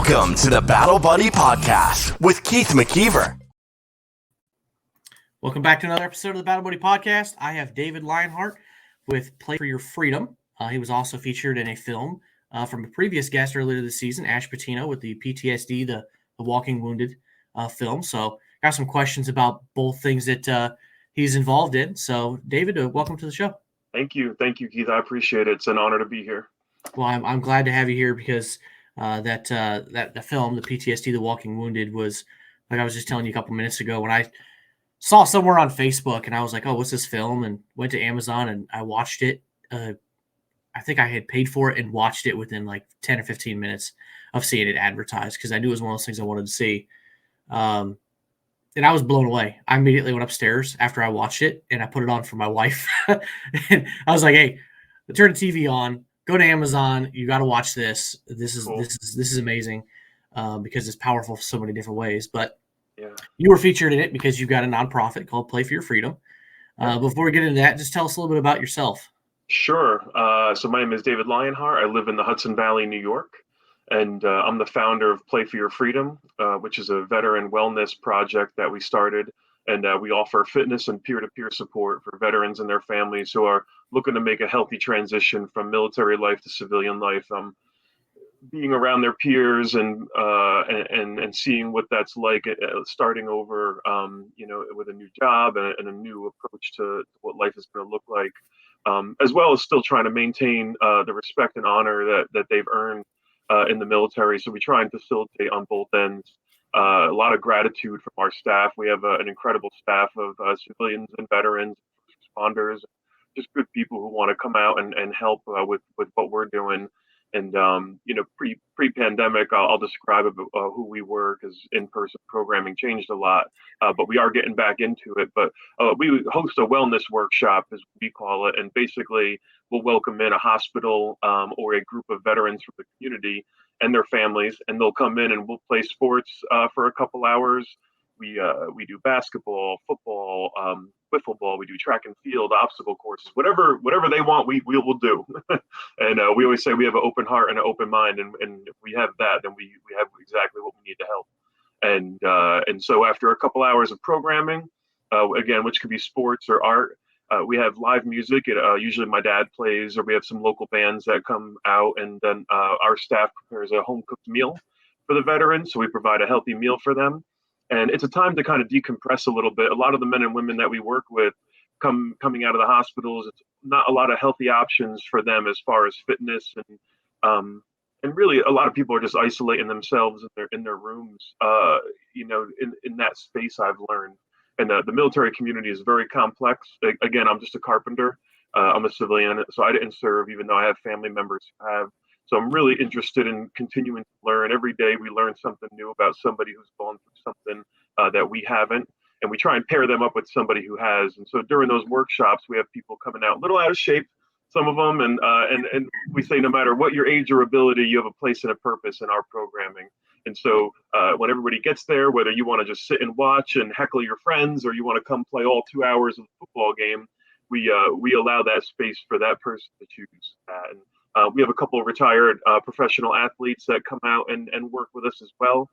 Welcome to the Battle Buddy Podcast with Keith McKeever. Welcome back to another episode of the Battle Buddy Podcast. I have David Lionheart with Play for Your Freedom. He was also featured in a film from a previous guest earlier this season, Ash Patino, with the PTSD, the Walking Wounded film. So got some questions about both things that he's involved in. So David, welcome to the show. Thank you, Keith. I appreciate it. It's an honor to be here. Well, I'm glad to have you here because that the film, the PTSD, the Walking Wounded, was, like I was just telling you a couple minutes ago, when I saw somewhere on Facebook and I was like, oh, what's this film? And went to Amazon and I watched it. I think I had paid for it and watched it within like 10 or 15 minutes of seeing it advertised because I knew it was one of those things I wanted to see. And I was blown away. I immediately went upstairs after I watched it and I put it on for my wife. And I was like, hey, turn the TV on. Go to Amazon. You got to watch this. This is Cool. this is amazing because it's powerful for so many different ways. But Yeah. you were featured in it because you've got a nonprofit called Play for Your Freedom. Before we get into that, just tell us a little bit about yourself. Sure. So my name is David Lionheart. I live in the Hudson Valley, New York, and I'm the founder of Play for Your Freedom, which is a veteran wellness project that we started. And we offer fitness and peer-to-peer support for veterans and their families who are looking to make a healthy transition from military life to civilian life. Being around their peers and seeing what that's like, starting over, with a new job and a new approach to what life is going to look like, as well as still trying to maintain the respect and honor that they've earned in the military. So we try and facilitate on both ends. A lot of gratitude from our staff. We have an incredible staff of civilians and veterans, responders, just good people who want to come out and help with what we're doing. And pre-pandemic, I'll describe who we were because in-person programming changed a lot. But we are getting back into it. But we host a wellness workshop, as we call it, and basically we'll welcome in a hospital or a group of veterans from the community and their families, and they'll come in and we'll play sports for a couple hours. We do basketball, football, wiffle ball. We do track and field, obstacle courses, whatever they want, we will do. And we always say we have an open heart and an open mind, and if we have that, then we have exactly what we need to help. And so after a couple hours of programming, again, which could be sports or art, we have live music. Usually my dad plays, or we have some local bands that come out, and then our staff prepares a home cooked meal for the veterans. So we provide a healthy meal for them. And it's a time to kind of decompress a little bit. A lot of the men and women that we work with coming out of the hospitals, it's not a lot of healthy options for them as far as fitness, and really a lot of people are just isolating themselves in their rooms. In that space, I've learned. And the military community is very complex. Again, I'm just a carpenter. I'm a civilian, so I didn't serve, even though I have family members who have. So I'm really interested in continuing to learn. Every day we learn something new about somebody who's gone through something that we haven't, and we try and pair them up with somebody who has. And so during those workshops, we have people coming out a little out of shape, some of them, and we say no matter what your age or ability, you have a place and a purpose in our programming. And so when everybody gets there, whether you want to just sit and watch and heckle your friends, or you want to come play all 2 hours of the football game, we allow that space for that person to choose that. And we have a couple of retired professional athletes that come out and work with us as well.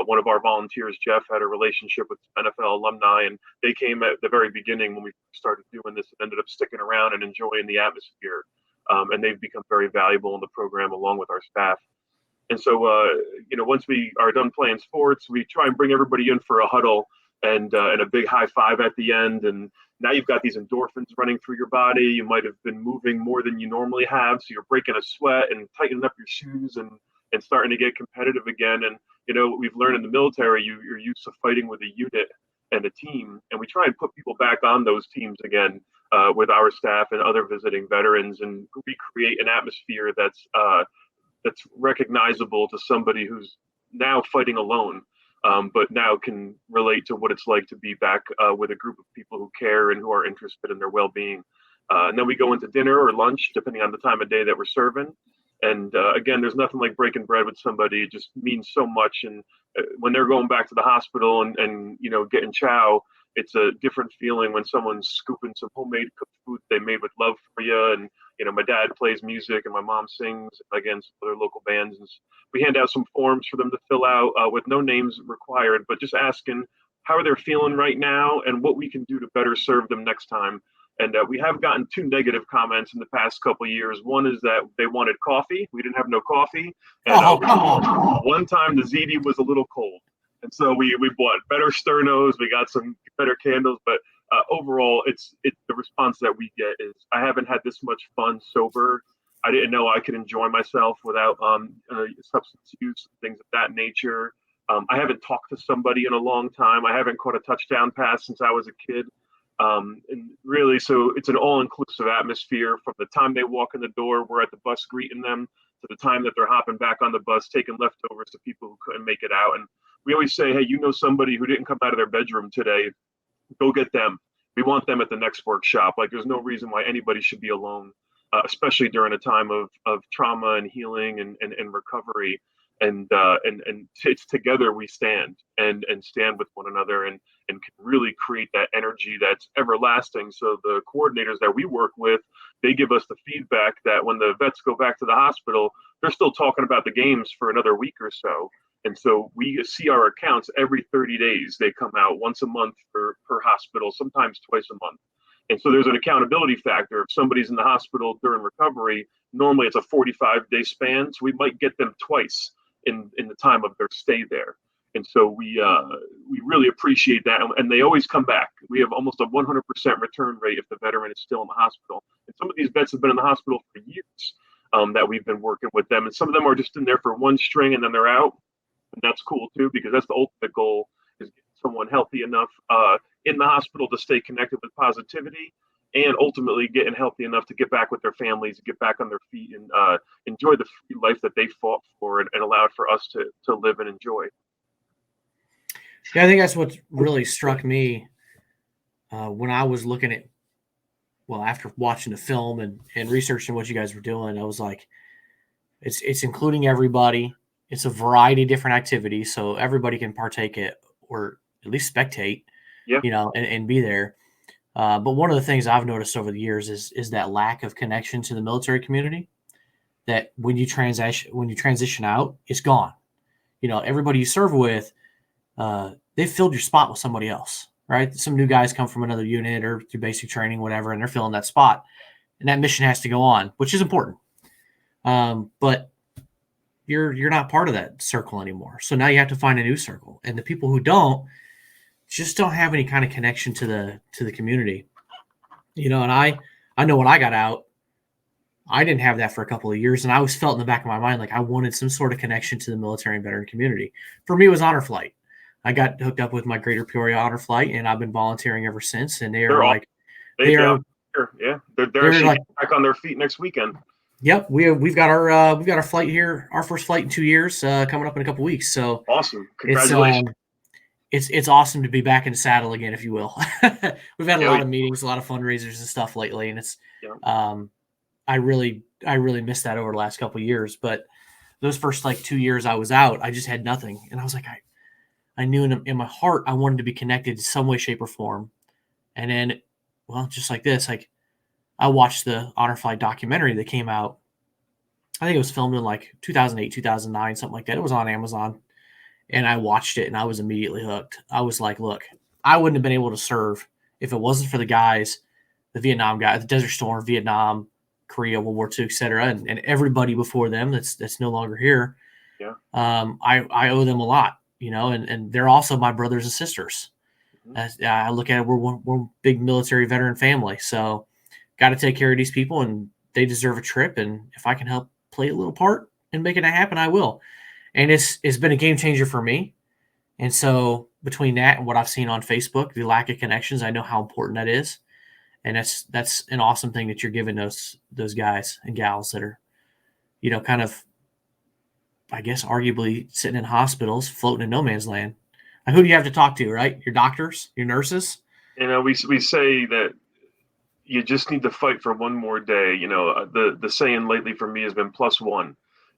One of our volunteers, Jeff, had a relationship with NFL alumni, and they came at the very beginning when we started doing this and ended up sticking around and enjoying the atmosphere. And they've become very valuable in the program along with our staff. And so, once we are done playing sports, we try and bring everybody in for a huddle and a big high five at the end. And now you've got these endorphins running through your body. You might have been moving more than you normally have. So you're breaking a sweat and tightening up your shoes and starting to get competitive again. And, what we've learned in the military, you're used to fighting with a unit and a team. And we try and put people back on those teams again with our staff and other visiting veterans, and recreate an atmosphere that's recognizable to somebody who's now fighting alone. But now can relate to what it's like to be back with a group of people who care and who are interested in their well-being. And then we go into dinner or lunch, depending on the time of day that we're serving. And again, there's nothing like breaking bread with somebody. It just means so much. And when they're going back to the hospital and getting chow, it's a different feeling when someone's scooping some homemade cooked food they made with love for you, and My dad plays music and my mom sings against other local bands. And we hand out some forms for them to fill out with no names required, but just asking how they're feeling right now and what we can do to better serve them next time. And we have gotten 2 negative comments in the past couple of years. One is that they wanted coffee. We didn't have no coffee. And come on. one time the ZD was a little cold. And so we bought better sternos. We got some better candles. But overall, it's the response that we get is I haven't had this much fun sober. I didn't know I could enjoy myself without substance use, things of that nature. I haven't talked to somebody in a long time. I haven't caught a touchdown pass since I was a kid. And really, so it's an all-inclusive atmosphere. From the time they walk in the door, we're at the bus greeting them, to the time that they're hopping back on the bus, taking leftovers to people who couldn't make it out. And we always say, hey, somebody who didn't come out of their bedroom today, go get them. We want them at the next workshop. Like, there's no reason why anybody should be alone, especially during a time of trauma and healing and recovery. And it's together we stand and stand with one another and can really create that energy that's everlasting. So the coordinators that we work with, they give us the feedback that when the vets go back to the hospital, they're still talking about the games for another week or so. And so we see our accounts every 30 days. They come out once a month per hospital, sometimes twice a month. And so there's an accountability factor. If somebody's in the hospital during recovery, normally it's a 45-day span. So we might get them twice in the time of their stay there. And so we really appreciate that. And they always come back. We have almost a 100% return rate if the veteran is still in the hospital. And some of these vets have been in the hospital for years that we've been working with them. And some of them are just in there for one string and then they're out. And that's cool too, because that's the ultimate goal, is getting someone healthy enough in the hospital to stay connected with positivity, and ultimately getting healthy enough to get back with their families, get back on their feet, and enjoy the free life that they fought for and allowed for us to live and enjoy. Yeah, I think that's what really struck me when I was looking at, after watching the film and researching what you guys were doing, I was like, it's including everybody. It's a variety of different activities, so everybody can partake it or at least spectate, and be there. But one of the things I've noticed over the years is that lack of connection to the military community. That when you transition out, it's gone. Everybody you serve with, they've filled your spot with somebody else, right? Some new guys come from another unit or through basic training, whatever, and they're filling that spot, and that mission has to go on, which is important. But you're not part of that circle anymore. So now you have to find a new circle, and the people who just don't have any kind of connection to the community, and I know when I got out, I didn't have that for a couple of years, and I always felt in the back of my mind like I wanted some sort of connection to the military and veteran community. For me, it was Honor Flight. I got hooked up with my Greater Peoria Honor Flight, and I've been volunteering ever since. And they're like they're actually like, back on their feet next weekend. Yep, we've got our flight here, our first flight in 2 years, coming up in a couple weeks. So awesome! Congratulations. It's awesome to be back in the saddle again, if you will. We've had a lot of meetings, a lot of fundraisers and stuff lately, and it's I really missed that over the last couple of years. But those first 2 years I was out, I just had nothing, and I was like, I knew in my heart I wanted to be connected in some way, shape, or form. And then, just like this, I watched the Honor Flight documentary that came out. I think it was filmed in 2008, 2009, something like that. It was on Amazon. And I watched it and I was immediately hooked. I was like, look, I wouldn't have been able to serve if it wasn't for the guys, the Vietnam guys, the Desert Storm, Vietnam, Korea, World War II, et cetera, and everybody before them that's no longer here. Yeah. I owe them a lot, and they're also my brothers and sisters. Mm-hmm. I look at it, we're a big military veteran family. So got to take care of these people, and they deserve a trip. And if I can help play a little part in making that happen, I will. And it's been a game changer for me. And so between that and what I've seen on Facebook, the lack of connections, I know how important that is. And that's an awesome thing that you're giving those guys and gals that are, kind of, I guess, arguably sitting in hospitals, floating in no man's land. Who do you have to talk to, right? Your doctors, your nurses? We say that you just need to fight for one more day. The saying lately for me has been +1.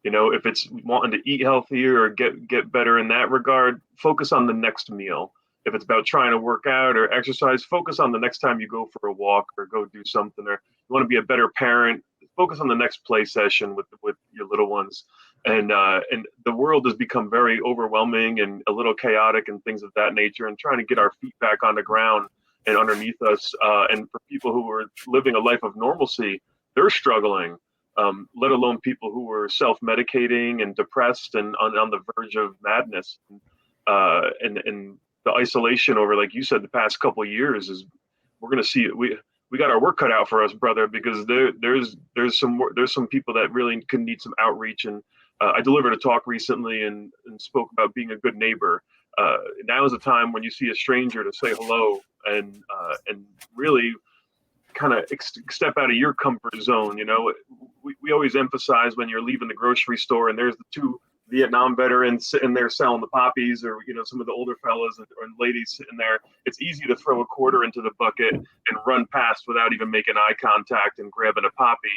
If it's wanting to eat healthier or get better in that regard, focus on the next meal. If it's about trying to work out or exercise, focus on the next time you go for a walk or go do something. Or you want to be a better parent, focus on the next play session with your little ones. And the world has become very overwhelming and a little chaotic and things of that nature, and trying to get our feet back on the ground and underneath us. And for people who are living a life of normalcy, they're struggling, let alone people who are self-medicating and depressed and on the verge of madness. And the isolation over, like you said, the past couple of years is, we're going to see it. We got our work cut out for us, brother, because there's some people that really could need some outreach. And I delivered a talk recently and spoke about being a good neighbor. Now is the time when you see a stranger to say hello and really kind of step out of your comfort zone. You know, we always emphasize when you're leaving the grocery store and there's the two Vietnam veterans sitting there selling the poppies, or, you know, some of the older fellas and ladies sitting there. It's easy to throw a quarter into the bucket and run past without even making eye contact and grabbing a poppy.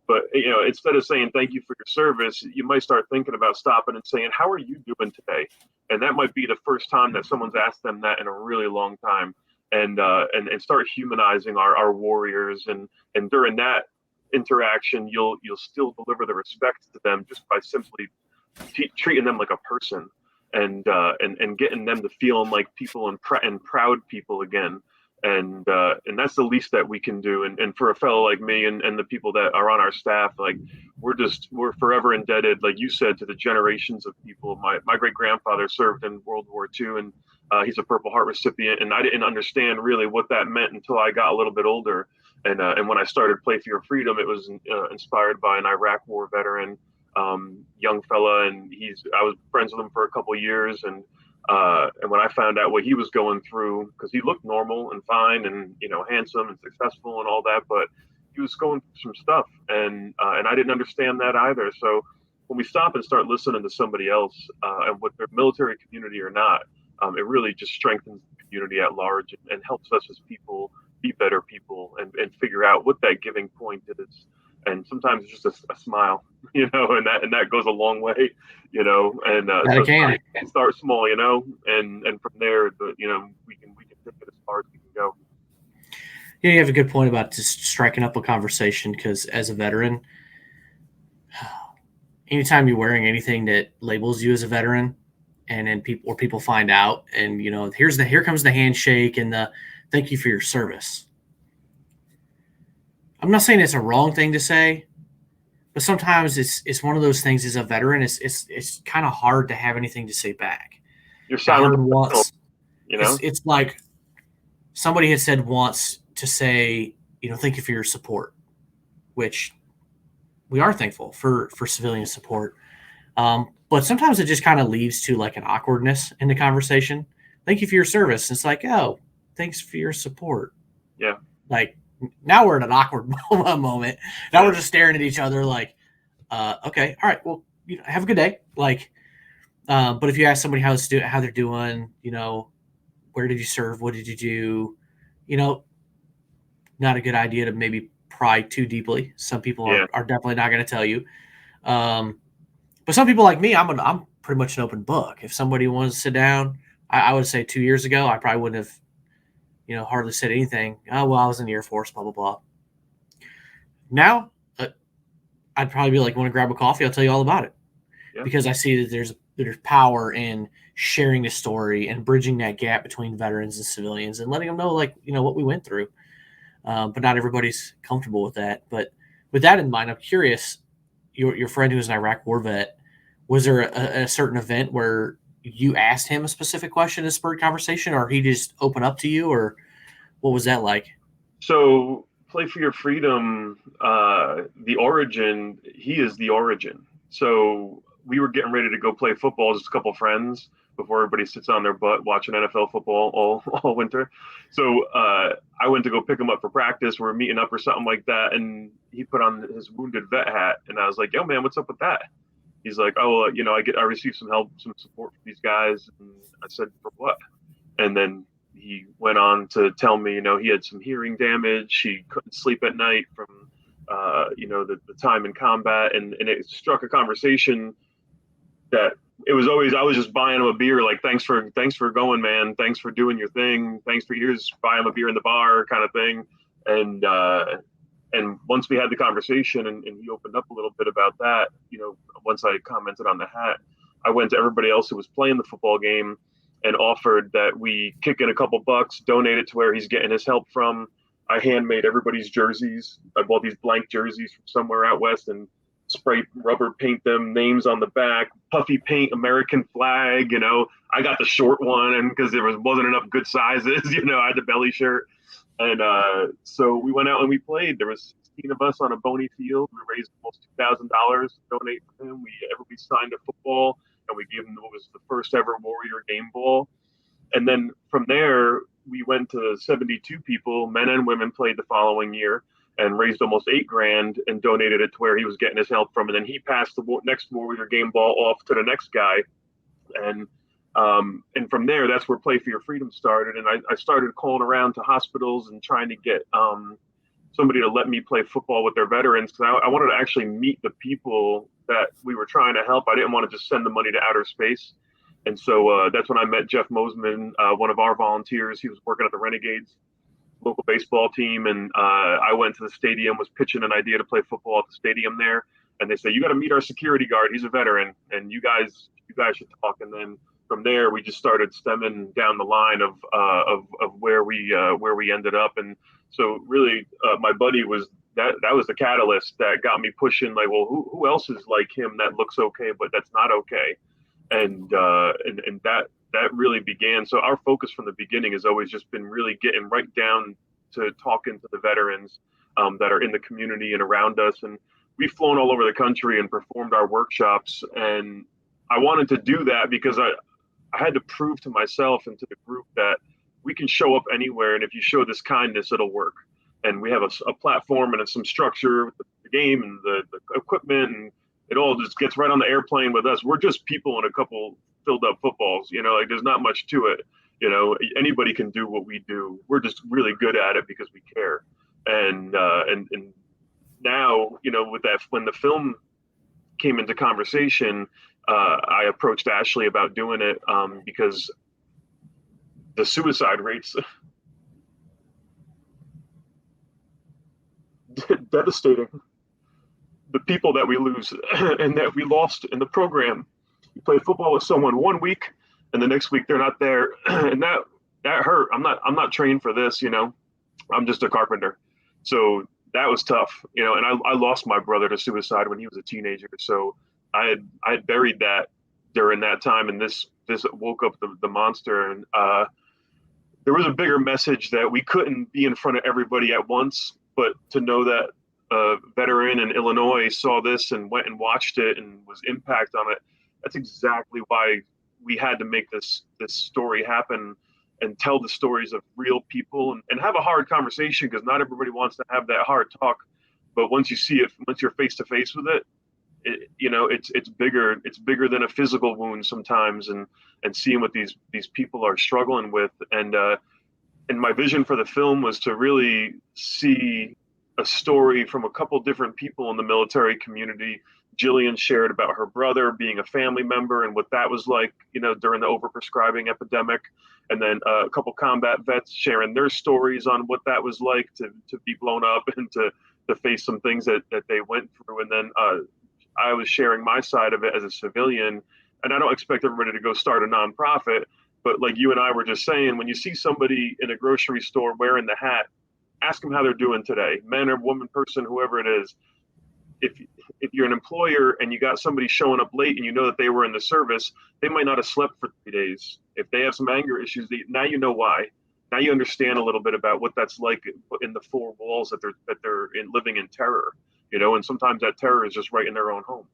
But, you know, instead of saying thank you for your service, you might start thinking about stopping and saying, how are you doing today? And that might be the first time that someone's asked them that in a really long time. And start humanizing our warriors. And during that interaction, you'll still deliver the respect to them just by simply treating them like a person, and getting them to feeling like people and proud people again. And that's the least that we can do. And for a fellow like me and the people that are on our staff, like, we're forever indebted, like you said, to the generations of people. My great grandfather served in World War II, and he's a Purple Heart recipient. And I didn't understand really what that meant until I got a little bit older. And when I started Play for Your Freedom, it was inspired by an Iraq War veteran, young fella, and I was friends with him for a couple of years. And when I found out what he was going through, because he looked normal and fine and, you know, handsome and successful and all that, but he was going through some stuff, and I didn't understand that either. So when we stop and start listening to somebody else, and with their military community or not, it really just strengthens the community at large and helps us as people be better people and figure out what that giving point is. And sometimes it's just a smile, you know, and that goes a long way, you know. And so start small, you know, and from there, you know, we can take it as far as we can go. Yeah, you have a good point about just striking up a conversation, because as a veteran, anytime you're wearing anything that labels you as a veteran, and then people find out, and, you know, here comes the handshake and the thank you for your service. I'm not saying it's a wrong thing to say, but sometimes it's one of those things. As a veteran, it's kind of hard to have anything to say back. You're silent once, you know. It's like somebody had said once to say, you know, thank you for your support, which we are thankful for civilian support. But sometimes it just kind of leads to like an awkwardness in the conversation. Thank you for your service. It's like, oh, thanks for your support. Yeah. Like, now we're in an awkward moment. Now we're just staring at each other like, okay, all right, well, you know, have a good day. Like, but if you ask somebody how they're doing, you know, where did you serve? What did you do? You know, not a good idea to maybe pry too deeply. Some people are definitely not going to tell you. But some people like me, I'm pretty much an open book. If somebody wants to sit down, I would say 2 years ago, I probably wouldn't have, you know, hardly said anything. Oh, well, I was in the Air Force, blah, blah, blah. Now, I'd probably be like, want to grab a coffee? I'll tell you all about it. Yeah. Because I see that there's power in sharing the story and bridging that gap between veterans and civilians and letting them know, like, you know, what we went through. But not everybody's comfortable with that. But with that in mind, I'm curious, your friend who's an Iraq war vet, was there a certain event where you asked him a specific question to spur conversation, or he just opened up to you, or what was that like? So Play for Your Freedom, the origin, he is the origin. So we were getting ready to go play football, just a couple friends, before everybody sits on their butt watching NFL football all winter. So I went to go pick him up for practice. We're meeting up or something like that. And he put on his wounded vet hat. And I was like, yo, man, what's up with that? He's like, oh, you know, I received some help, some support from these guys. And I said, for what? And then he went on to tell me, you know, he had some hearing damage. He couldn't sleep at night from, you know, the time in combat. And it struck a conversation that it was always, I was just buying him a beer. Like, thanks for going, man. Thanks for doing your thing. Thanks for years, buy him a beer in the bar kind of thing. And And once we had the conversation and he opened up a little bit about that, once I commented on the hat, I went to everybody else who was playing the football game and offered that we kick in a couple bucks, donate it to where he's getting his help from. I handmade everybody's jerseys. I bought these blank jerseys from somewhere out west and spray rubber paint them, names on the back, puffy paint, American flag. I got the short one, and because there wasn't enough good sizes, I had the belly shirt. And so we went out and we played. There was 16 of us on a bony field. We raised almost $2,000 to donate for him. We signed a football, and we gave him what was the first ever Warrior game ball. And then from there, we went to 72 people, men and women, played the following year and raised almost $8,000 and donated it to where he was getting his help from. And then he passed the next Warrior game ball off to the next guy. And from there, that's where Play for Your Freedom started. And I started calling around to hospitals and trying to get somebody to let me play football with their veterans, because I wanted to actually meet the people that we were trying to help. I didn't want to just send the money to outer space. And so that's when I met Jeff Mosman, one of our volunteers. He was working at the Renegades local baseball team. And I went to the stadium, was pitching an idea to play football at the stadium there. And they said, you got to meet our security guard. He's a veteran, and you guys should talk. And then from there, we just started stemming down the line of where we ended up. And so really, my buddy was that was the catalyst that got me pushing. Like, well, who else is like him that looks okay, but that's not okay? And that really began. So our focus from the beginning has always just been really getting right down to talking to the veterans that are in the community and around us. And we've flown all over the country and performed our workshops. And I wanted to do that because I had to prove to myself and to the group that we can show up anywhere. And if you show this kindness, it'll work. And we have a platform and some structure with the game and the equipment, and it all just gets right on the airplane with us. We're just people in a couple filled up footballs, like there's not much to it. Anybody can do what we do. We're just really good at it because we care. And now, with that, when the film came into conversation, I approached Ashley about doing it because the suicide rates devastating. The people that we lose and that we lost in the program. You play football with someone 1 week, and the next week they're not there, and that hurt. I'm not trained for this, I'm just a carpenter, so that was tough, And I lost my brother to suicide when he was a teenager, so I had buried that during that time, and this woke up the monster. And there was a bigger message that we couldn't be in front of everybody at once, but to know that a veteran in Illinois saw this and went and watched it and was impacted on it. That's exactly why we had to make this story happen and tell the stories of real people and have a hard conversation, because not everybody wants to have that hard talk. But once you see it, once you're face to face with it, it's bigger. It's bigger than a physical wound sometimes, and seeing what these people are struggling with. And my vision for the film was to really see a story from a couple different people in the military community. Jillian shared about her brother being a family member and what that was like, during the overprescribing epidemic. And then a couple combat vets sharing their stories on what that was like to be blown up and to face some things that they went through. And then I was sharing my side of it as a civilian. And I don't expect everybody to go start a nonprofit, but like you and I were just saying, when you see somebody in a grocery store wearing the hat, ask them how they're doing today, man or woman, person, whoever it is. If you're an employer and you got somebody showing up late and you know that they were in the service, they might not have slept for 3 days. If they have some anger issues, now you know why. Now you understand a little bit about what that's like in the four walls that they're living in terror, and sometimes that terror is just right in their own home.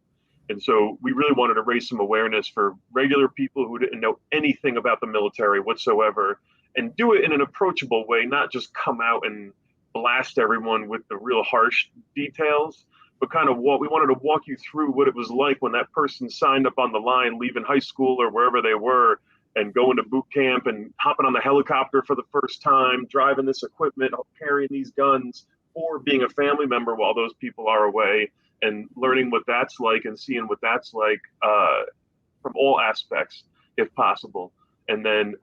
And so we really wanted to raise some awareness for regular people who didn't know anything about the military whatsoever, and do it in an approachable way, not just come out and blast everyone with the real harsh details, but kind of we wanted to walk you through what it was like when that person signed up on the line, leaving high school or wherever they were, and going to boot camp and hopping on the helicopter for the first time, driving this equipment, carrying these guns, or being a family member while those people are away, and learning what that's like and seeing what that's like from all aspects, if possible. And then,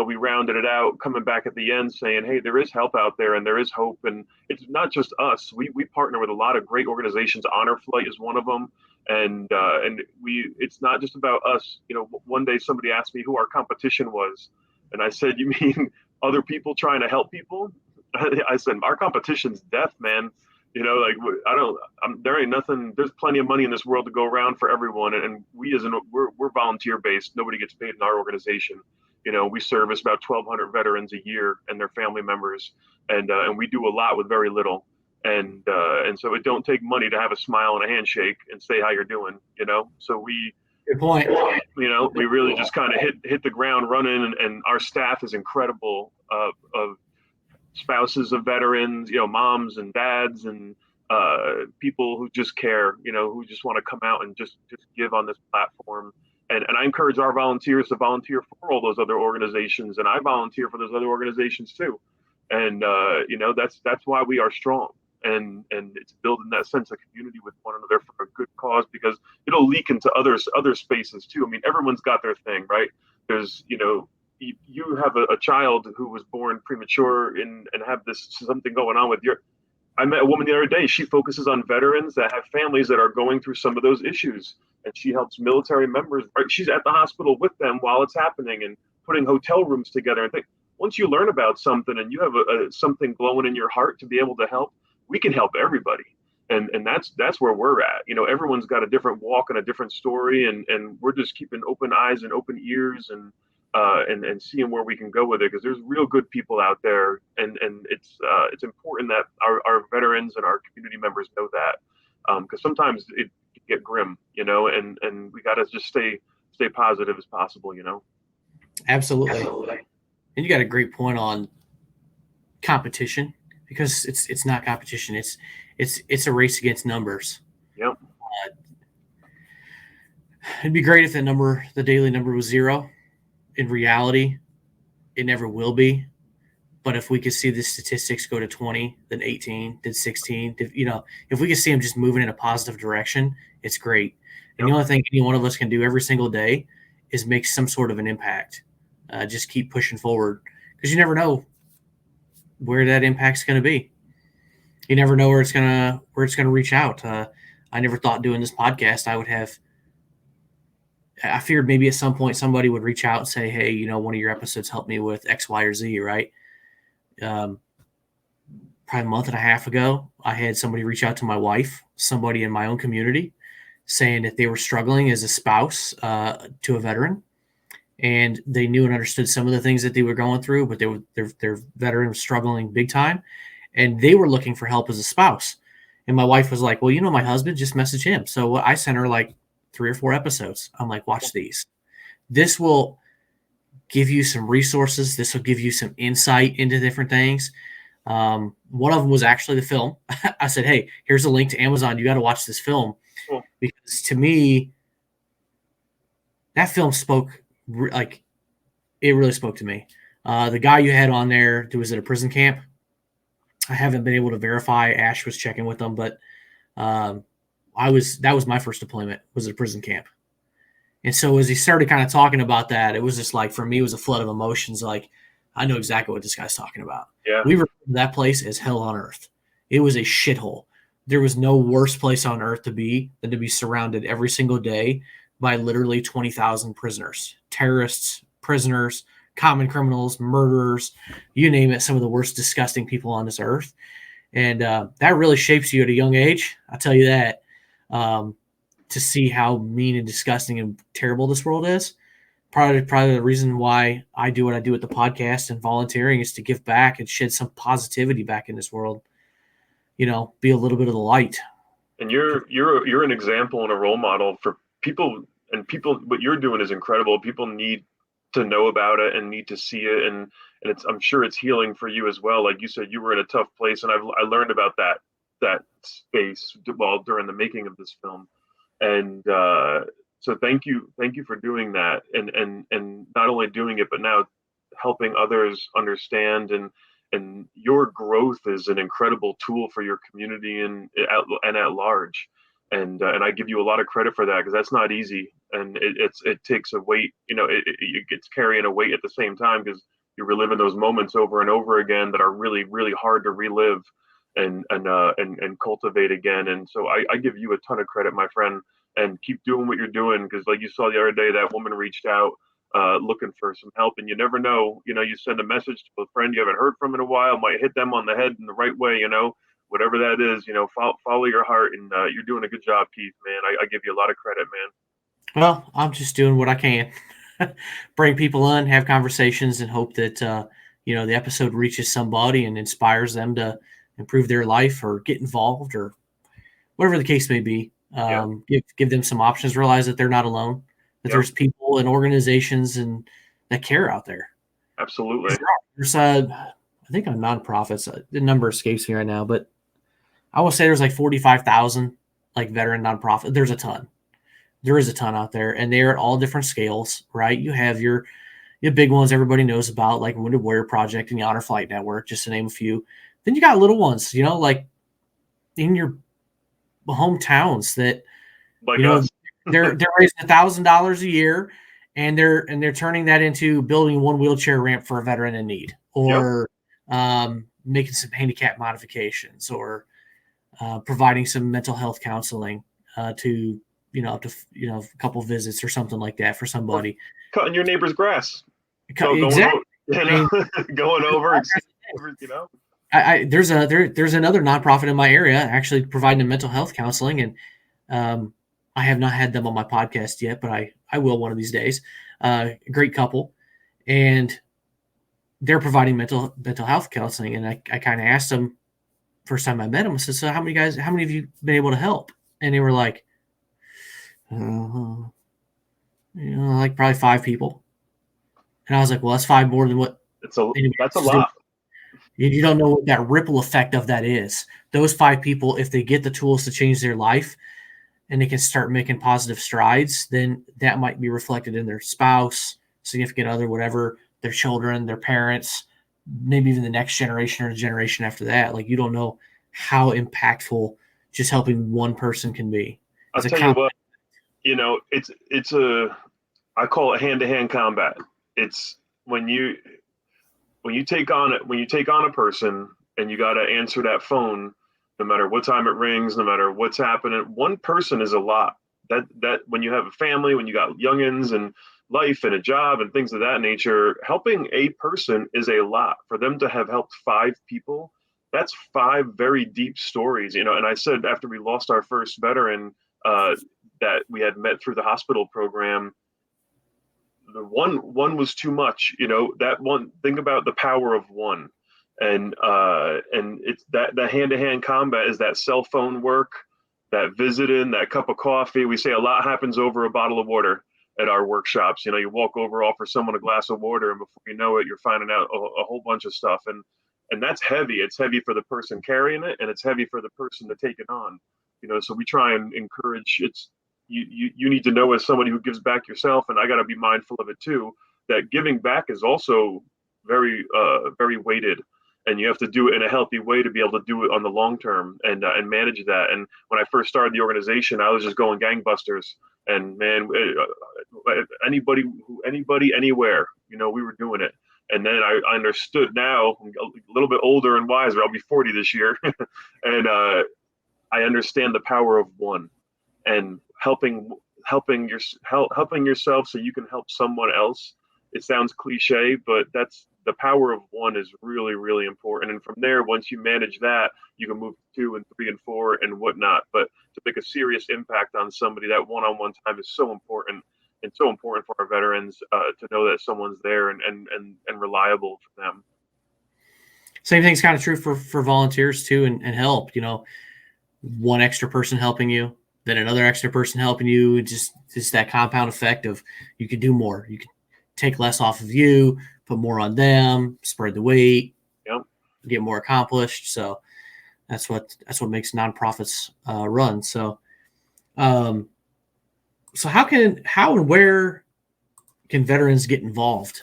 we rounded it out, coming back at the end saying, hey, there is help out there and there is hope. And it's not just us. We partner with a lot of great organizations. Honor Flight is one of them. And it's not just about us. One day somebody asked me who our competition was. And I said, you mean other people trying to help people? I said, our competition's death, man. There ain't nothing. There's plenty of money in this world to go around for everyone, and we're volunteer based. Nobody gets paid in our organization. We service about 1,200 veterans a year and their family members, and we do a lot with very little. And so it don't take money to have a smile and a handshake and say how you're doing. So we. Good point. We really just kind of hit the ground running, and our staff is incredible. Of spouses of veterans, moms and dads, and people who just care, who just want to come out and just give on this platform. And I encourage our volunteers to volunteer for all those other organizations, and I volunteer for those other organizations too. And that's why we are strong. And it's building that sense of community with one another for a good cause, because it'll leak into other spaces too. I mean, everyone's got their thing, right? There's, you have a child who was born premature and have something going on with I met a woman the other day. She focuses on veterans that have families that are going through some of those issues, and she helps military members. Right? She's at the hospital with them while it's happening and putting hotel rooms together. And once you learn about something and you have something glowing in your heart to be able to help, we can help everybody. And that's where we're at. Everyone's got a different walk and a different story, and we're just keeping open eyes and open ears and seeing where we can go with it, because there's real good people out there, and it's important that our veterans and our community members know that, because sometimes it can get grim, and we got to just stay positive as possible, Absolutely. And you got a great point on competition, because it's not competition. It's a race against numbers. Yep. It'd be great if the daily number was 0. In reality, it never will be. But if we could see the statistics go to 20, then 18, then 16, if we could see them just moving in a positive direction, it's great. And the only thing any one of us can do every single day is make some sort of an impact. Just keep pushing forward, because you never know where that impact's going to be. You never know where it's gonna reach out. I never thought doing this podcast I feared maybe at some point somebody would reach out and say, hey, one of your episodes helped me with X, Y, or Z, right? Probably a month and a half ago, I had somebody reach out to my wife, somebody in my own community, saying that they were struggling as a spouse to a veteran. And they knew and understood some of the things that they were going through, but their veteran was struggling big time. And they were looking for help as a spouse. And my wife was like, well, my husband, just message him. So I sent her like 3 or 4 episodes. I'm like, watch these. This will give you some resources. This will give you some insight into different things. One of them was actually the film. I said, hey, here's a link to Amazon. You got to watch this film. Cool. Because to me, that film it really spoke to me. The guy you had on there was at a prison camp. I haven't been able to verify. Ash was checking with them, but that was my first deployment, was at a prison camp. And so as he started kind of talking about that, it was just like, for me, it was a flood of emotions. Like, I know exactly what this guy's talking about. Yeah. We referred to that place as hell on earth. It was a shithole. There was no worse place on earth to be than to be surrounded every single day by literally 20,000 prisoners, terrorists, prisoners, common criminals, murderers, you name it, some of the worst disgusting people on this earth. And that really shapes you at a young age. I'll tell you that, to see how mean and disgusting and terrible this world is. Probably the reason why I do what I do with the podcast and volunteering is to give back and shed some positivity back in this world. Be a little bit of the light. And you're an example and a role model for people. And what you're doing is incredible. People need to know about it and need to see it, and I'm sure it's healing for you as well. Like you said, you were in a tough place, and I learned about that space during the making of this film, and so thank you for doing that, and not only doing it, but now helping others understand, and your growth is an incredible tool for your community and at large, and I give you a lot of credit for that, because that's not easy. and it takes a weight. It gets carrying a weight at the same time because you're reliving those moments over and over again that are really, really hard to relive and cultivate again. And so I give you a ton of credit, my friend, and keep doing what you're doing, because like you saw the other day, that woman reached out looking for some help, and you never know. You send a message to a friend you haven't heard from in a while, might hit them on the head in the right way. Whatever that is, follow your heart, and you're doing a good job, Keith, man. I give you a lot of credit, man. Well, I'm just doing what I can. Bring people in, have conversations, and hope that the episode reaches somebody and inspires them to improve their life or get involved or whatever the case may be. Give them some options. Realize that they're not alone. That there's people and organizations and that care out there. Absolutely. There's I think on nonprofits, the number escapes me right now, but I will say there's like 45,000 like veteran nonprofit. There is a ton out there, and they're at all different scales, right? You have your big ones everybody knows about, like Wounded Warrior Project and the Honor Flight Network, just to name a few. Then you got little ones, like in your hometowns that they're raising $1,000 a year, and they're turning that into building one wheelchair ramp for a veteran in need, or making some handicap modifications, or providing some mental health counseling to up to a couple visits or something like that for somebody. Cutting your neighbor's grass. Exactly. Going over. There's another nonprofit in my area actually providing mental health counseling, and I have not had them on my podcast yet, but I will one of these days. Great couple, and they're providing mental health counseling, and I kind of asked them first time I met them. I said, "So how many of you been able to help?" And they were like, like probably 5 people. And I was like, "Well, that's 5 more than what." That's a lot. You don't know what that ripple effect of that is. Those 5 people, if they get the tools to change their life and they can start making positive strides, then that might be reflected in their spouse, significant other, whatever, their children, their parents, maybe even the next generation or the generation after that. Like, you don't know how impactful just helping one person can be. I'll tell you what, it's I call it hand-to-hand combat. It's when you take on a person and you got to answer that phone, no matter what time it rings, no matter what's happening. One person is a lot. That when you have a family, when you got youngins and life and a job and things of that nature, helping a person is a lot. For them to have helped 5 people, that's 5 very deep stories. And I said after we lost our first veteran that we had met through the hospital program, the one was too much. That one, think about the power of one. And it's that the hand-to-hand combat is that cell phone work, that visiting, that cup of coffee. We say a lot happens over a bottle of water at our workshops. You walk over, offer someone a glass of water, and before you know it, you're finding out a whole bunch of stuff. And that's heavy. It's heavy for the person carrying it, and it's heavy for the person to take it on. So we try and encourage. You need to know, as somebody who gives back yourself, and I got to be mindful of it too, that giving back is also very, very weighted. And you have to do it in a healthy way to be able to do it on the long term and manage that. And when I first started the organization, I was just going gangbusters. And man, anybody, anywhere, we were doing it. And then I understood now, I'm a little bit older and wiser. I'll be 40 this year, and I understand the power of one, and helping yourself so you can help someone else. It sounds cliche, but that's the power of one is really, really important. And from there, once you manage that, you can move to 2 and 3 and 4 and whatnot. But to make a serious impact on somebody, that one-on-one time is so important, and so important for our veterans to know that someone's there and reliable for them. Same thing's kind of true for volunteers too, and help. One extra person helping you, then another extra person helping you. Just that compound effect of you can do more. You can take less off of you, put more on them, spread the weight, get more accomplished. So that's what makes nonprofits run. So, so how and where can veterans get involved?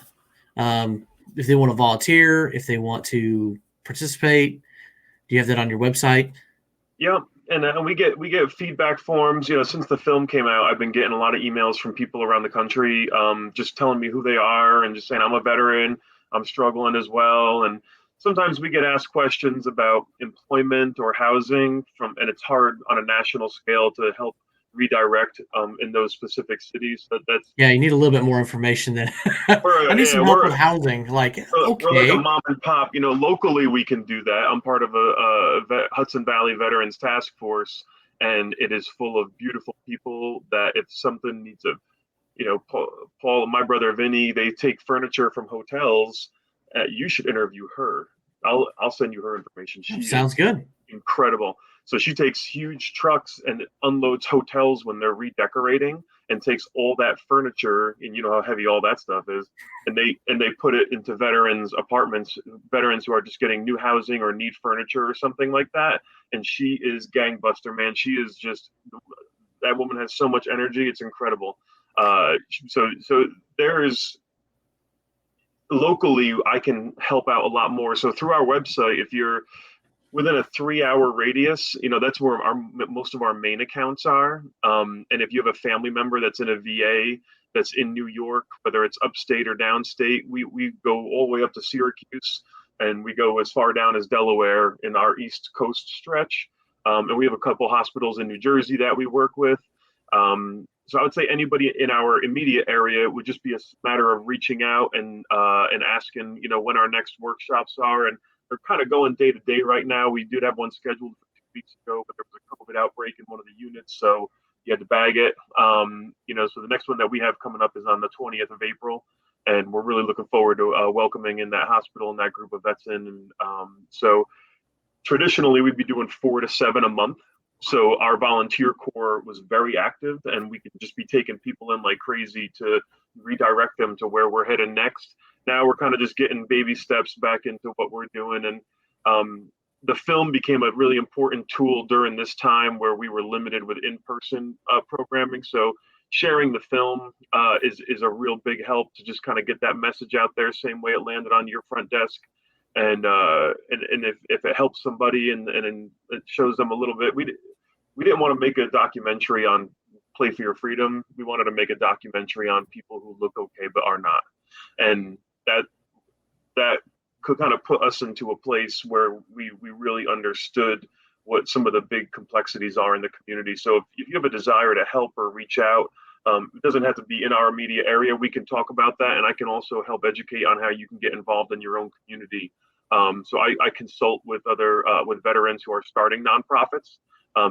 If they want to volunteer, if they want to participate, do you have that on your website? Yeah. And we get feedback forms. Since the film came out, I've been getting a lot of emails from people around the country, just telling me who they are and just saying I'm a veteran, I'm struggling as well. And sometimes we get asked questions about employment or housing and it's hard on a national scale to help redirect in those specific cities. That's Yeah, you need a little bit more information than I need some help with housing. Like, we're like a okay. mom and pop. Locally we can do that. I'm part of a Hudson Valley Veterans Task Force, and it is full of beautiful people that if something needs Paul and my brother Vinny, they take furniture from hotels. You should interview her. I'll send you her information. She Sounds good. Incredible. So she takes huge trucks and unloads hotels when they're redecorating and takes all that furniture, and you know how heavy all that stuff is, and they put it into veterans apartments, veterans who are just getting new housing or need furniture or something like that. And she is gangbuster, man. She is just, that woman has so much energy. It's incredible. So there's locally, I can help out a lot more. So through our website, if you're within a 3-hour radius, that's where most of our main accounts are. And if you have a family member that's in a VA that's in New York, whether it's upstate or downstate, we go all the way up to Syracuse, and we go as far down as Delaware in our East Coast stretch. And we have a couple hospitals in New Jersey that we work with. So I would say anybody in our immediate area would just be a matter of reaching out and asking, when our next workshops are. And they're kind of going day to day right now. We did have one scheduled for 2 weeks ago, but there was a COVID outbreak in one of the units, so you had to bag it. So the next one that we have coming up is on the 20th of April, and we're really looking forward to welcoming in that hospital and that group of vets in. And so traditionally, we'd be doing 4 to 7 a month. So our volunteer corps was very active, and we could just be taking people in like crazy to redirect them to where we're headed next. Now we're kind of just getting baby steps back into what we're doing. And the film became a really important tool during this time where we were limited with in-person programming. So sharing the film is a real big help to just kind of get that message out there, same way it landed on your front desk. And if it helps somebody and it shows them a little bit, we didn't want to make a documentary on Play for Your Freedom. We wanted to make a documentary on people who look okay but are not, and that could kind of put us into a place where we really understood what some of the big complexities are in the community. So if you have a desire to help or reach out, it doesn't have to be in our immediate area. We can talk about that, and I can also help educate on how you can get involved in your own community. So I consult with other veterans who are starting nonprofits.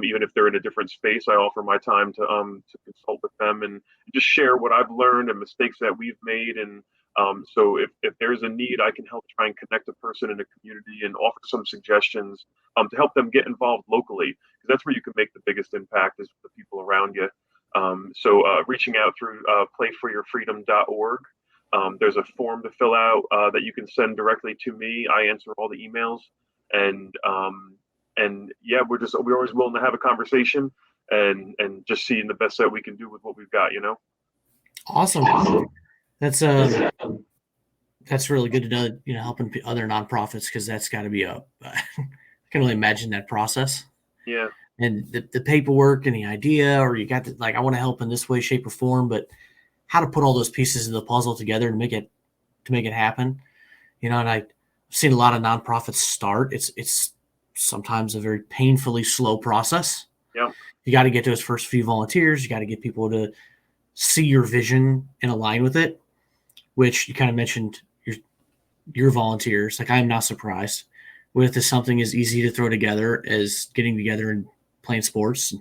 Even if they're in a different space, I offer my time to consult with them and just share what I've learned and mistakes that we've made. And so if there's a need, I can help try and connect a person in the community and offer some suggestions to help them get involved locally, because that's where you can make the biggest impact, is with the people around you. So reaching out through playforyourfreedom.org. There's a form to fill out that you can send directly to me. I answer all the emails, and yeah, we're always willing to have a conversation and just seeing the best that we can do with what we've got. Awesome. That's really good to know. Helping other nonprofits, because that's got to be I can only imagine that process. Yeah. And the paperwork and the idea, or you got I want to help in this way, shape, or form, but how to put all those pieces of the puzzle together to make it happen. And I've seen a lot of nonprofits start. It's sometimes a very painfully slow process. Yeah. You got to get those first few volunteers. You got to get people to see your vision and align with it, which you kind of mentioned your volunteers. I'm not surprised with something as easy to throw together as getting together and playing sports.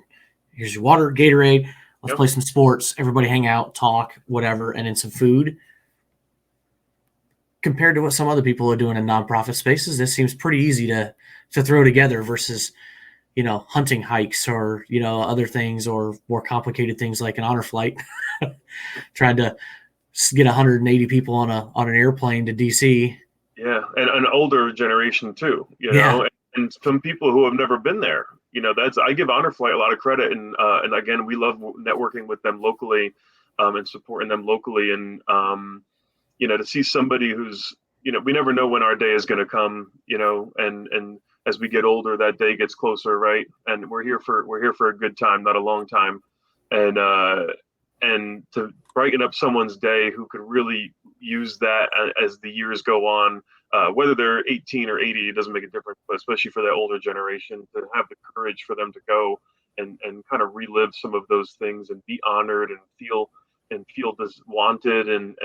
Here's your water, Gatorade. Let's play some sports. Everybody hang out, talk, whatever, and then some food. Compared to what some other people are doing in nonprofit spaces, this seems pretty easy to throw together versus, hunting hikes or, other things, or more complicated things like an honor flight, trying to get 180 people on an airplane to DC. Yeah, and an older generation too, and some people who have never been there. I give Honor Flight a lot of credit, and again, we love networking with them locally, and supporting them locally, and to see somebody who's, we never know when our day is going to come, and as we get older, that day gets closer, right? And we're here for a good time, not a long time. And to brighten up someone's day who could really use that as the years go on, whether they're 18 or 80, it doesn't make a difference, but especially for that older generation, to have the courage for them to go and kind of relive some of those things and be honored and feel wanted and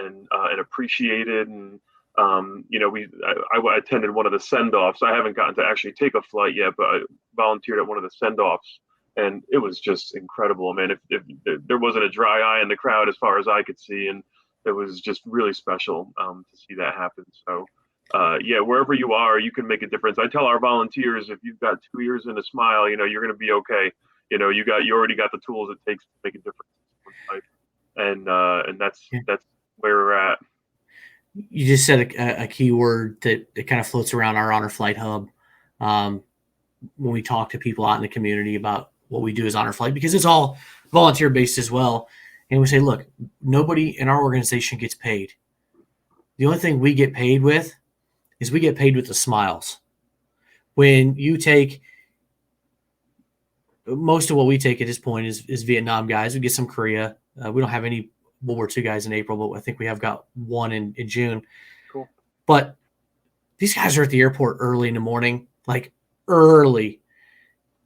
appreciated. And I attended one of the send-offs. I haven't gotten to actually take a flight yet, but I volunteered at one of the send-offs, and it was just incredible, man. If there wasn't a dry eye in the crowd as far as I could see, and it was just really special to see that happen. So wherever you are, you can make a difference. I tell our volunteers, if you've got 2 ears and a smile, you're going to be okay. You already got the tools it takes to make a difference in someone's life, and that's where we're at. You just said a key word that kind of floats around our Honor Flight Hub when we talk to people out in the community about what we do as Honor Flight, because it's all volunteer based as well. And we say, look, nobody in our organization gets paid. The only thing we get paid with is we get paid with the smiles. When you take most of what we take at this point is Vietnam guys. We get some Korea. We don't have any World War II guys in April, but I think we have got one in June. Cool. But these guys are at the airport early in the morning, like early,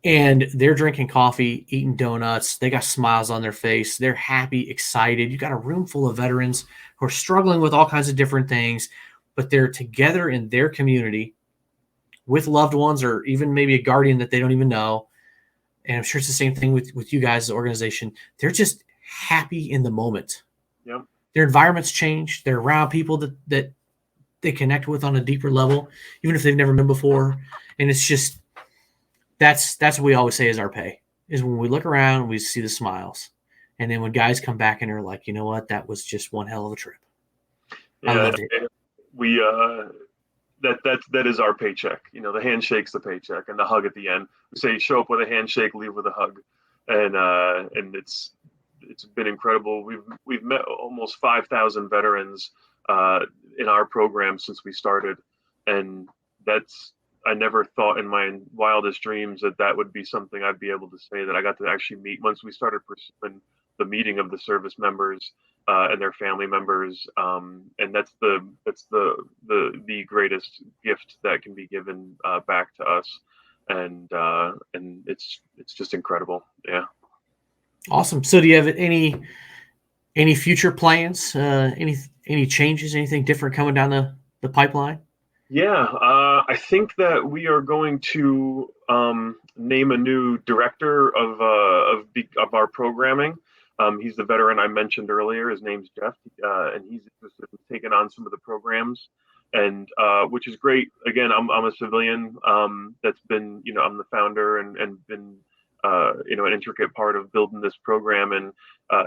and they're drinking coffee, eating donuts. They got smiles on their face. They're happy, excited. You got a room full of veterans who are struggling with all kinds of different things, but they're together in their community with loved ones or even maybe a guardian that they don't even know. And I'm sure it's the same thing with you guys, the organization. They're just happy in the moment. Yep. Their environments change. They're around people that they connect with on a deeper level, even if they've never been before. And it's just, that's what we always say is our pay, is when we look around, we see the smiles. And then when guys come back and are like, you know what, that was just one hell of a trip. Yeah, I loved it. We, that is our paycheck. The handshake's the paycheck, and the hug at the end. We say, show up with a handshake, leave with a hug. And it's been incredible. We've met almost 5,000 veterans in our program since we started, and I never thought in my wildest dreams that would be something I'd be able to say that I got to actually meet once we started pursuing the meeting of the service members and their family members, and that's the greatest gift that can be given back to us, and it's just incredible. Yeah. Awesome. So do you have any future plans, any changes, anything different coming down the pipeline? Yeah, I think that we are going to name a new director of our programming. He's the veteran I mentioned earlier. His name's Jeff, and he's interested in taking on some of the programs, and which is great. Again, I'm a civilian that's been, I'm the founder and been an intricate part of building this program, and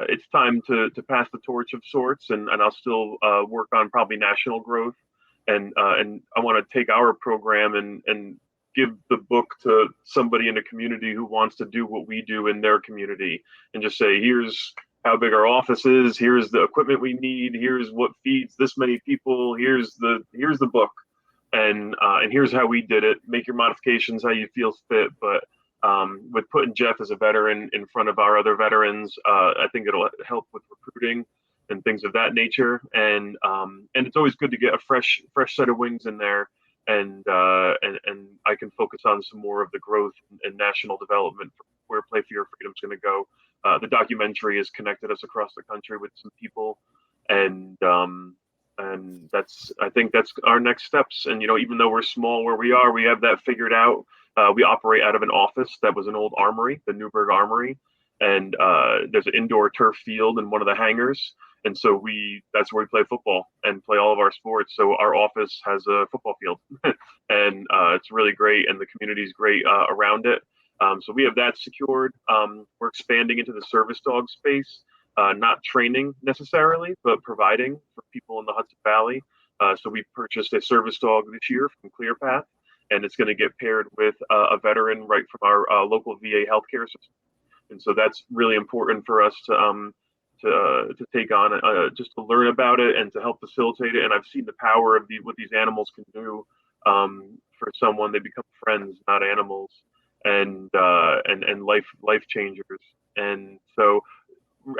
it's time to pass the torch of sorts, and I'll still work on probably national growth. And I want to take our program and give the book to somebody in the community who wants to do what we do in their community, and just say, here's how big our office is, here's the equipment we need, here's what feeds this many people, here's the book, and here's how we did it. Make your modifications how you feel fit, but with putting Jeff as a veteran in front of our other veterans, I think it'll help with recruiting and things of that nature, and it's always good to get a fresh set of wings in there, and I can focus on some more of the growth and national development for where Play for Your Freedom is going to go. The documentary has connected us across the country with some people, and I think that's our next steps. And even though we're small where we are, we have that figured out. We operate out of an office that was an old armory, the Newburgh Armory, and there's an indoor turf field in one of the hangars. And so that's where we play football and play all of our sports. So our office has a football field, and it's really great, and the community is great around it. So we have that secured. We're expanding into the service dog space, not training necessarily, but providing for people in the Hudson Valley. So we purchased a service dog this year from ClearPath, and it's going to get paired with a veteran right from our local VA healthcare system. And so that's really important for us to take on, just to learn about it and to help facilitate it. And I've seen the power of what these animals can do For someone, they become friends, not animals, and life changers. And so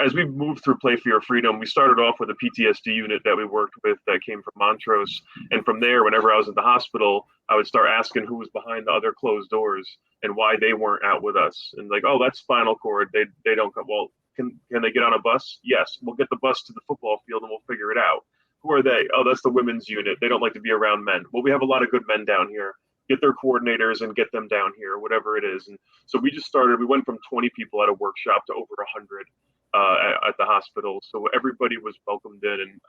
as we moved through Play for Your Freedom, we started off with a PTSD unit that we worked with that came from Montrose. And from there, whenever I was at the hospital, I would start asking who was behind the other closed doors and why they weren't out with us. And like, oh, that's spinal cord. They don't come. Well, can they get on a bus? Yes. We'll get the bus to the football field and we'll figure it out. Who are they? Oh, that's the women's unit. They don't like to be around men. Well, we have a lot of good men down here. Get their coordinators and get them down here, whatever it is. And so we went from 20 people at a workshop to over 100 at the hospital. So everybody was welcomed in. And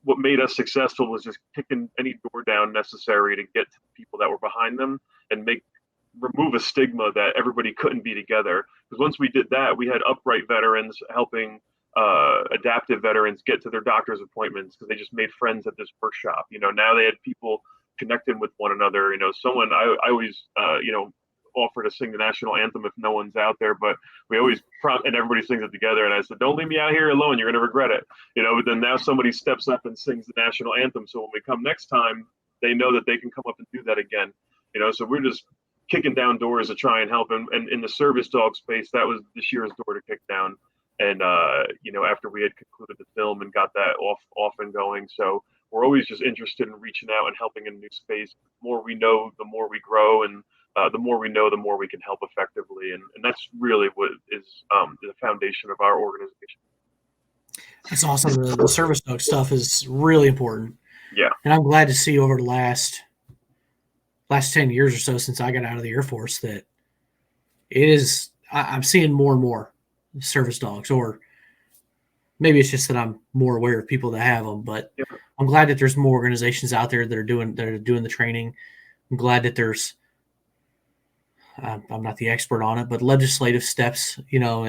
what made us successful was just kicking any door down necessary to get to the people that were behind them and remove a stigma that everybody couldn't be together. Because once we did that, we had upright veterans helping adaptive veterans get to their doctor's appointments because they just made friends at this workshop. Now they had people connecting with one another. I always, offer to sing the national anthem if no one's out there, but we always and everybody sings it together. And I said, don't leave me out here alone. You're going to regret it. But then now somebody steps up and sings the national anthem. So when we come next time, they know that they can come up and do that again. So we're just kicking down doors to try and help. And in the service dog space, that was this year's door to kick down. And, after we had concluded the film and got that off and going. So we're always just interested in reaching out and helping in a new space. The more we know, the more we grow. And the more we know, the more we can help effectively. And that's really what is the foundation of our organization. That's awesome. The service dog stuff is really important. Yeah. And I'm glad to see over the last 10 years or so since I got out of the Air Force that I'm seeing more and more service dogs, or maybe it's just that I'm more aware of people that have them, but yeah. I'm glad that there's more organizations out there that are doing the training. I'm glad that there's, I'm not the expert on it, but legislative steps, I know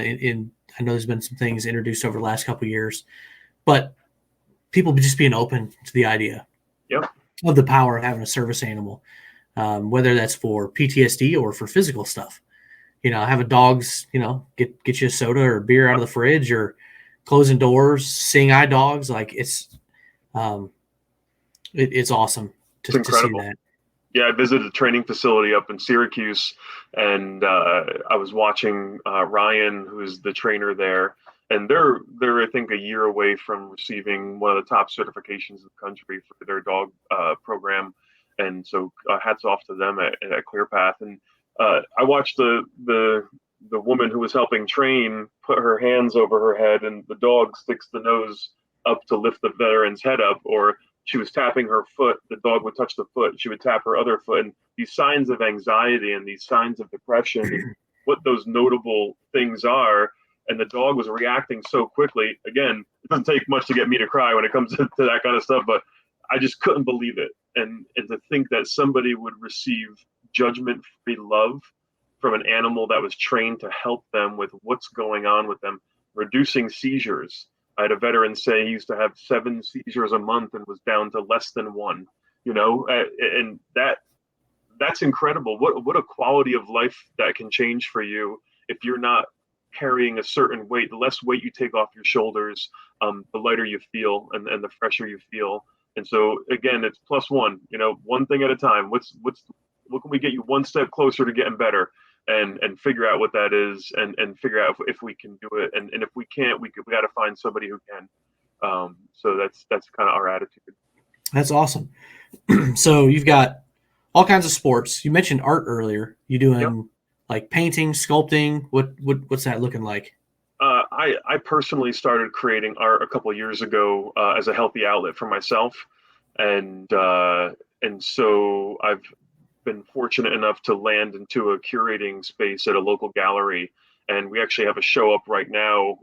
there's been some things introduced over the last couple of years, but people just being open to the idea of the power of having a service animal, whether that's for PTSD or for physical stuff. Having dogs, get you a soda or beer out of the fridge, or closing doors, seeing eye dogs. Like it's awesome to see that. Yeah, I visited a training facility up in Syracuse, and I was watching Ryan, who is the trainer there, and they're I think a year away from receiving one of the top certifications in the country for their dog program, and so hats off to them at ClearPath. And I watched the woman who was helping train put her hands over her head, and the dog sticks the nose up to lift the veteran's head up, or she was tapping her foot, the dog would touch the foot, she would tap her other foot. And these signs of anxiety and these signs of depression and what those notable things are. And the dog was reacting so quickly. Again, it doesn't take much to get me to cry when it comes to that kind of stuff, but I just couldn't believe it. And to think that somebody would receive judgment-free love from an animal that was trained to help them with what's going on with them, reducing seizures. I had a veteran say he used to have 7 seizures a month and was down to less than 1, and that's incredible. What a quality of life that can change for you if you're not carrying a certain weight. The less weight you take off your shoulders, the lighter you feel and the fresher you feel. And so again, it's +1, one thing at a time. What can we get you one step closer to getting better? And figure out what that is, and figure out if we can do it, and if we can't, we got to find somebody who can. So that's kind of our attitude. That's awesome. So you've got all kinds of sports. You mentioned art earlier. You doing like painting, sculpting? What's that looking like? I personally started creating art a couple of years ago as a healthy outlet for myself, and so I've been fortunate enough to land into a curating space at a local gallery. And we actually have a show up right now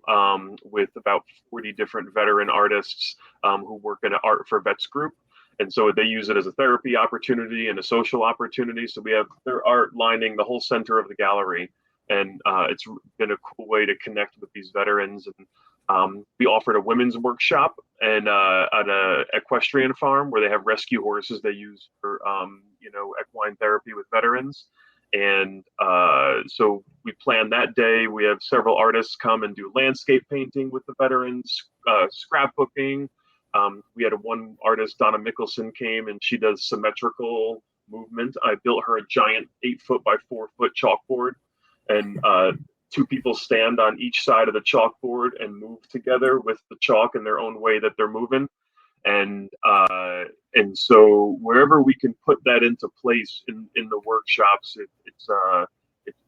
with about 40 different veteran artists who work in an Art for Vets group. And so they use it as a therapy opportunity and a social opportunity. So we have their art lining the whole center of the gallery. And it's been a cool way to connect with these veterans. And we offered a women's workshop at a equestrian farm where they have rescue horses they use for equine therapy with veterans. And so we planned that day. We have several artists come and do landscape painting with the veterans, scrapbooking, We had one artist, Donna Mickelson, came and she does symmetrical movement. I built her a giant 8 foot by 4 foot chalkboard, and two people stand on each side of the chalkboard and move together with the chalk in their own way that they're moving. And so wherever we can put that into place in the workshops, it's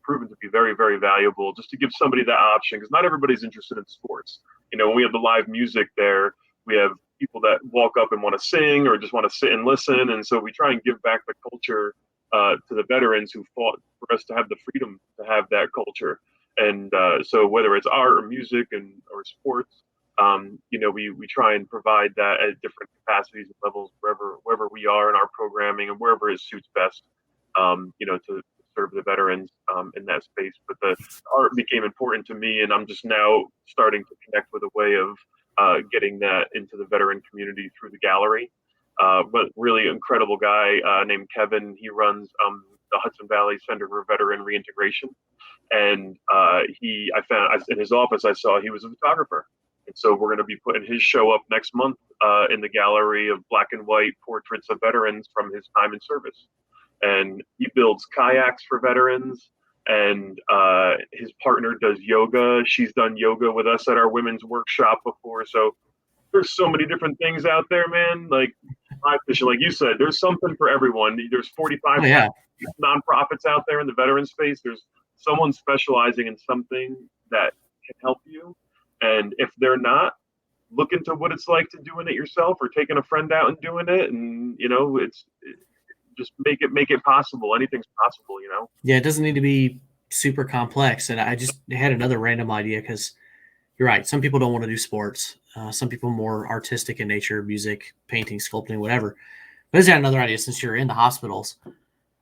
proven to be very, very valuable, just to give somebody that option, because not everybody's interested in sports. When we have the live music there, we have people that walk up and want to sing or just want to sit and listen, and so we try and give back the culture to the veterans who fought for us to have the freedom to have that culture. And so whether it's art or music or sports, we try and provide that at different capacities and levels wherever we are in our programming and wherever it suits best, to serve the veterans in that space. But the art became important to me, and I'm just now starting to connect with a way of getting that into the veteran community through the gallery. But really incredible guy named Kevin. He runs the Hudson Valley Center for Veteran Reintegration, and I found in his office I saw he was a photographer. And so we're going to be putting his show up next month in the gallery of black and white portraits of veterans from his time in service. And he builds kayaks for veterans, and his partner does yoga. She's done yoga with us at our women's workshop before. So there's so many different things out there, man. Like fly fishing, like you said, there's something for everyone. There's 45 nonprofits out there in the veteran space. There's someone specializing in something that can help you. And if they're not, look into what it's like to doing it yourself or taking a friend out and doing it. And, just make it possible. Anything's possible, Yeah, it doesn't need to be super complex. And I just had another random idea, because you're right. Some people don't want to do sports. Some people are more artistic in nature, music, painting, sculpting, whatever. But I just had another idea, since you're in the hospitals.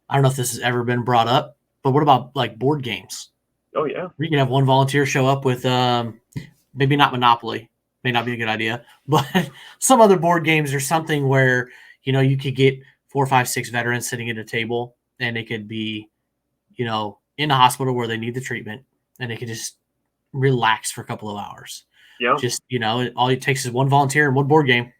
I don't know if this has ever been brought up, but what about like board games? Oh, yeah. We can have one volunteer show up with maybe not Monopoly, may not be a good idea, but some other board games or something where, you could get 4, 5, 6 veterans sitting at a table, and they could be, in the hospital where they need the treatment, and they could just relax for a couple of hours. Yeah. Just, all it takes is one volunteer and one board game.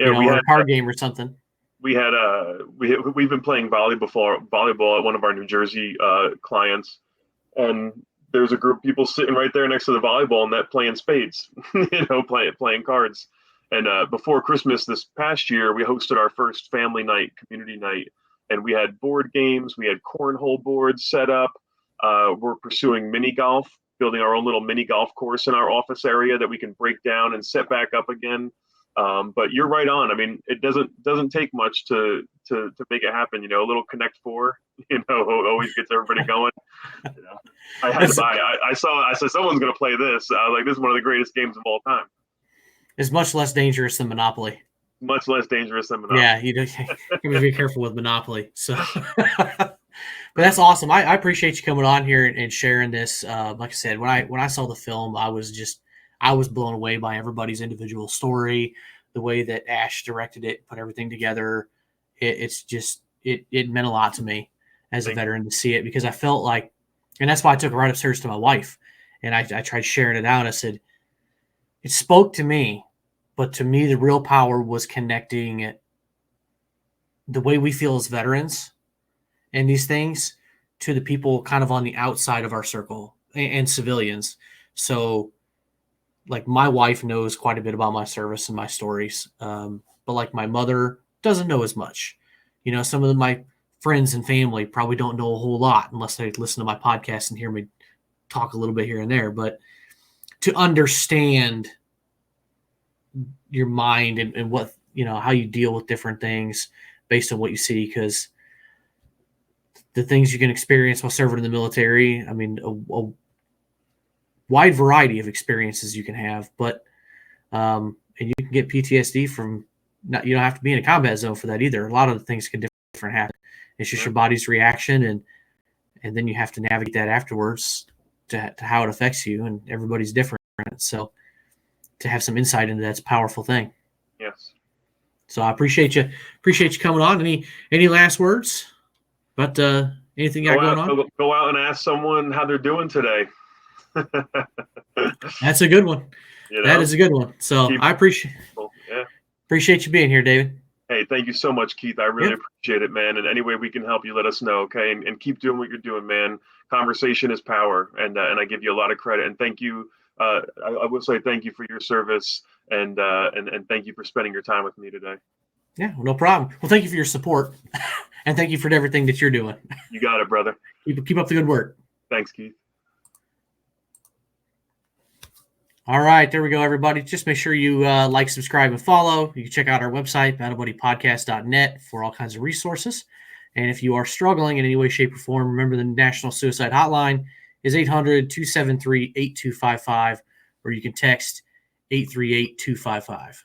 Yeah, or a card game or something. We've been playing volleyball at one of our New Jersey clients, and there's a group of people sitting right there next to the volleyball net playing spades, playing cards. And before Christmas this past year, we hosted our first family night, community night, and we had board games. We had cornhole boards set up. We're pursuing mini golf, building our own little mini golf course in our office area that we can break down and set back up again. But you're right on. I mean, it doesn't take much to make it happen. A little Connect Four, always gets everybody going. I said someone's going to play this. This is one of the greatest games of all time. It's much less dangerous than Monopoly. Much less dangerous than Monopoly. Yeah, you have to be careful with Monopoly. So, but that's awesome. I appreciate you coming on here and sharing this. Like I said, when I saw the film, I was blown away by everybody's individual story, the way that Ash directed it, put everything together. It meant a lot to me as a veteran to see it, because I felt like, and that's why I took it right upstairs to my wife, and I tried sharing it out. I said, it spoke to me, but to me, the real power was connecting the way we feel as veterans and these things to the people kind of on the outside of our circle and civilians. So, like, my wife knows quite a bit about my service and my stories, but like my mother doesn't know as much. Some of my friends and family probably don't know a whole lot unless they listen to my podcast and hear me talk a little bit here and there. But to understand your mind and what, how you deal with different things based on what you see, because the things you can experience while serving in the military, I mean, a wide variety of experiences you can have, but and you can get PTSD from you don't have to be in a combat zone for that either. A lot of the things can different happen. It's just your body's reaction, and then you have to navigate that afterwards to how it affects you, and everybody's different. So to have some insight into that's a powerful thing. Yes. So I appreciate you coming on. Any last words? But anything you got going on? Go out and ask someone how they're doing today. That's a good one. That is a good one. So I appreciate Appreciate you being here, David. Hey, thank you so much, Keith. I really appreciate it, man. And any way we can help you, let us know, okay? And keep doing what you're doing, man. Conversation is power, and I give you a lot of credit. And thank you. I will say thank you for your service, and thank you for spending your time with me today. Yeah, well, no problem. Well, thank you for your support, and thank you for everything that you're doing. You got it, brother. Keep up the good work. Thanks, Keith. All right, there we go, everybody. Just make sure you like, subscribe, and follow. You can check out our website, battlebuddypodcast.net, for all kinds of resources. And if you are struggling in any way, shape, or form, remember the National Suicide Hotline is 800-273-8255, or you can text 838-255.